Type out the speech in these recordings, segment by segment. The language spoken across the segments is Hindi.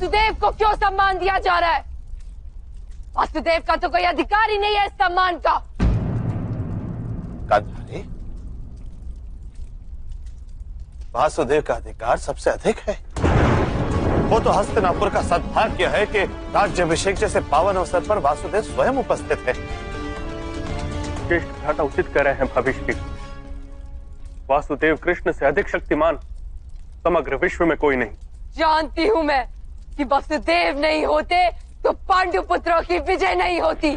वासुदेव को क्यों सम्मान दिया जा रहा है? वासुदेव का तो कोई अधिकार ही नहीं है इस सम्मान का। गांधारी, वासुदेव का अधिकार सबसे अधिक है। वो तो हस्तिनापुर का सद्भाग्य है कि राज्याभिषेक जैसे पावन अवसर पर वासुदेव स्वयं उपस्थित है। ज्येष्ठ भ्राता उचित कह रहे हैं भविष्य। वासुदेव कृष्ण से अधिक शक्तिमान समग्र विश्व में कोई नहीं। जानती हूं मैं कि वासुदेव नहीं होते तो पांडु पुत्रों की विजय नहीं होती।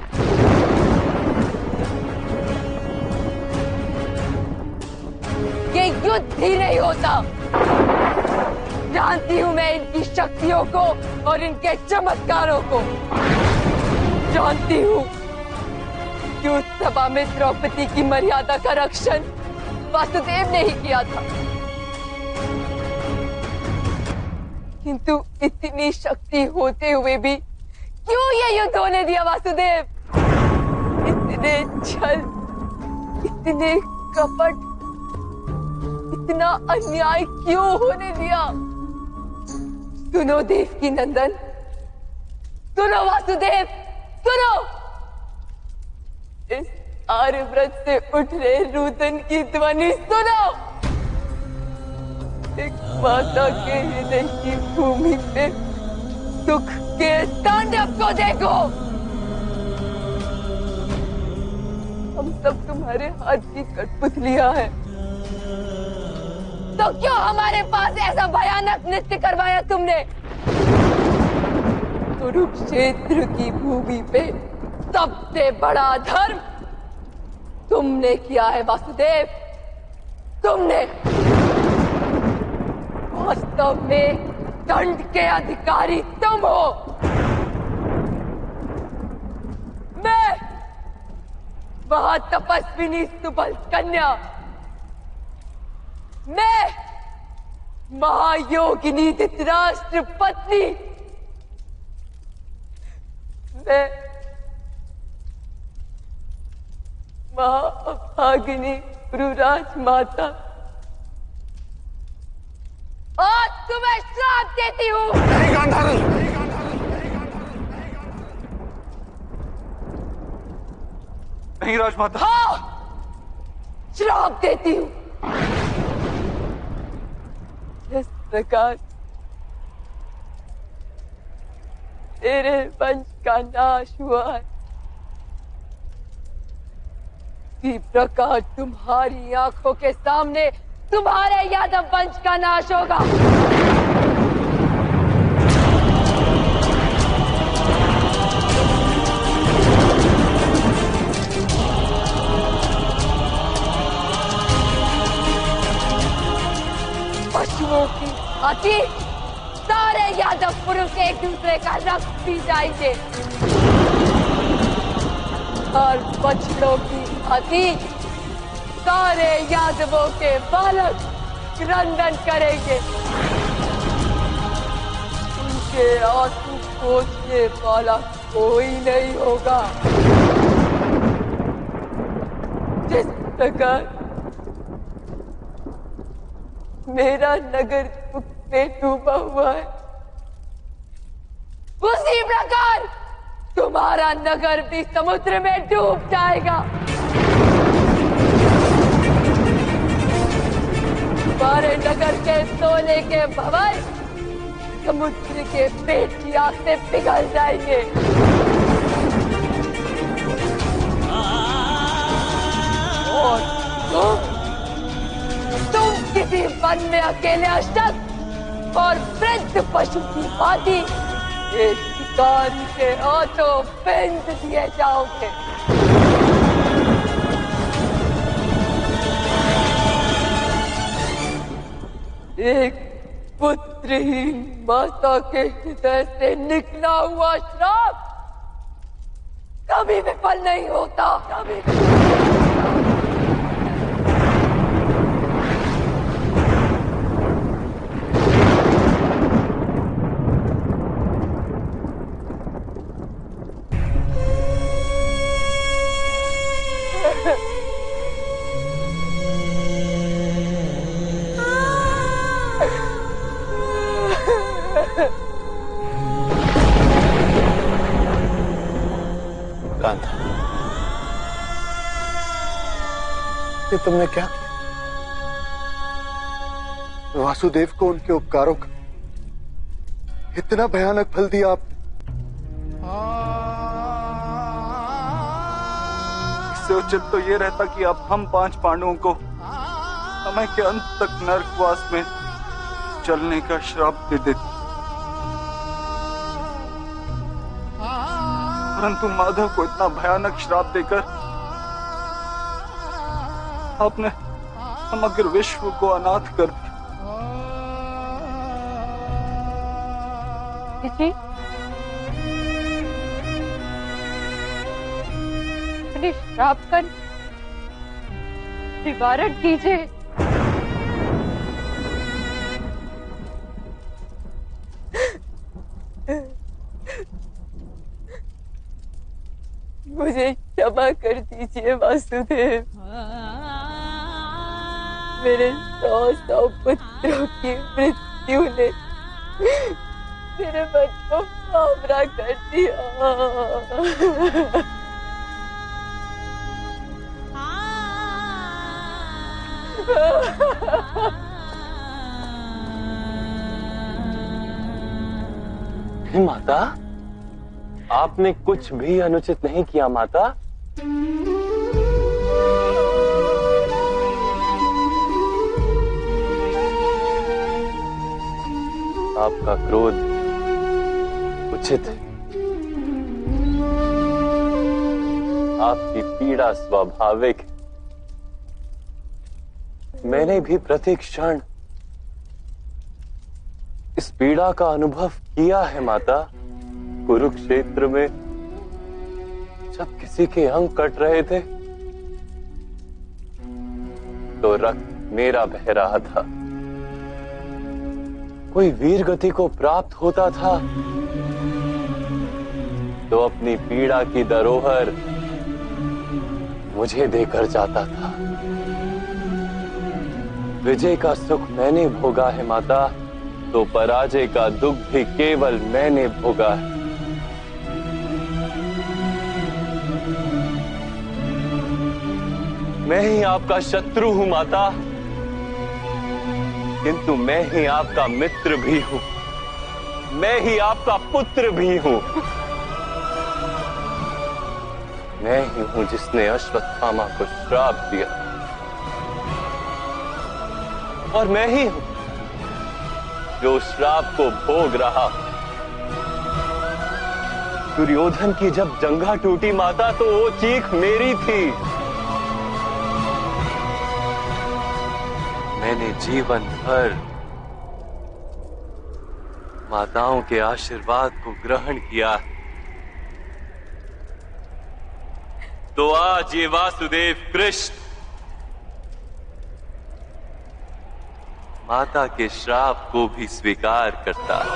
ये युद्ध ही नहीं होता। जानती हूं मैं इनकी शक्तियों को और इनके चमत्कारों को। जानती हूं कि उस सभा में द्रौपदी की मर्यादा का रक्षण वासुदेव ने ही किया था, किंतु इतनी शक्ति होते हुए भी क्यों ये युद्ध होने दिया वासुदेव? इतने छल, इतने कपट, इतना अन्याय क्यों होने दिया? सुनो देवकी नंदन, सुनो वासुदेव, सुनो। इस आर्यव्रत से उठ रहे रुदन की ध्वनि सुनो। एक माता के हृदय की भूमि पे दुख के तांडव को देखो। हम सब तुम्हारे हाथ की कठपुतलियां हैं, तो क्यों हमारे पास ऐसा भयानक नृत्य करवाया तुमने? कुरुक्षेत्र की भूमि पे सबसे बड़ा धर्म तुमने किया है वासुदेव, तुमने। वास्तव में दंड के अधिकारी तुम हो। मैं महातपस्विनी सुबल कन्या, मैं महायोगिनी धृतराष्ट्र पत्नी, मैं महाभागिनी गुरुराज माता आज तुम्हें श्राप देती हूँ। नहीं गांधारी, नहीं राजमाता। हाँ, श्राप देती हूँ। जिस प्रकार तेरे वंश का नाश हुआ है, इसी प्रकार तुम्हारी आंखों के सामने तुम्हारे यादव वंश का नाश होगा। पशुओं की भांति सारे यादव पुरुष एक दूसरे का रक्त पी जाएंगे और बछड़ों की भांति सारे यादवों के बालक क्रंदन करेंगे। उनके आंसू पोंछने वाला कोई नहीं होगा। जिस प्रकार मेरा नगर दुख में डूबा हुआ है, उसी प्रकार तुम्हारा नगर भी समुद्र में डूब जाएगा। तुम्हारे नगर के सोने के भवन समुद्र के पेट की आग से पिघल जाएंगे। और तुम किसी वन में अकेले अशक्त और वृद्ध पशु की भांति एक शिकारी के हाथों फेंक दिए जाओगे। एक पुत्रहीन माता के हृदय से निकला हुआ श्राप कभी विफल नहीं होता, कभी विफल नहीं होता। कांता, ये तुमने क्या किया? वासुदेव को उनके उपकारों का इतना भयानक फल दिया आपने। इससे उचित तो ये रहता कि अब हम 5 पांडवों को समय के अंत तक नरकवास में जलने का श्राप दे देते, परंतु माधव को इतना भयानक श्राप देकर आपने समग्र विश्व को अनाथ कर दिया। जी अपने श्राप का निवारण कीजिए। मुझे क्षमा कर दीजिए वासुदेव। मेरे 100 पुत्रों की मृत्यु ने मेरे मन को भावरा कर दिया। माता, आपने कुछ भी अनुचित नहीं किया माता। आपका क्रोध उचित है, आपकी पीड़ा स्वाभाविक है। मैंने भी प्रत्येक क्षण इस पीड़ा का अनुभव किया है माता। कुरुक्षेत्र में जब किसी के अंग कट रहे थे तो रक्त मेरा बह रहा था, कोई वीर गति को प्राप्त होता था तो अपनी पीड़ा की धरोहर मुझे देकर जाता था। विजय का सुख मैंने भोगा है माता, तो पराजय का दुख भी केवल मैंने भोगा है। मैं ही आपका शत्रु हूं माता, किंतु मैं ही आपका मित्र भी हूं, मैं ही आपका पुत्र भी हूं। मैं ही हूं जिसने अश्वत्थामा को श्राप दिया, और मैं ही हूं जो श्राप को भोग रहा। दुर्योधन की जब जंघा टूटी माता तो वो चीख मेरी थी। मैंने जीवन भर माताओं के आशीर्वाद को ग्रहण किया, तो आज ये वासुदेव कृष्ण माता के श्राप को भी स्वीकार करता है।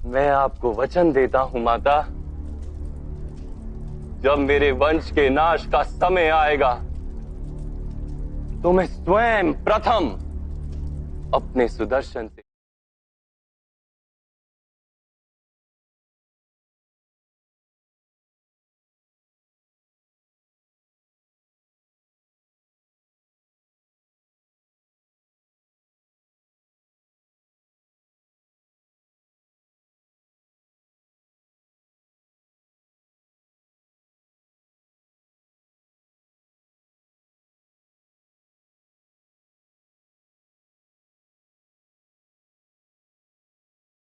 मैं आपको वचन देता हूं माता, जब मेरे वंश के नाश का समय आएगा तो मैं स्वयं प्रथम अपने सुदर्शन से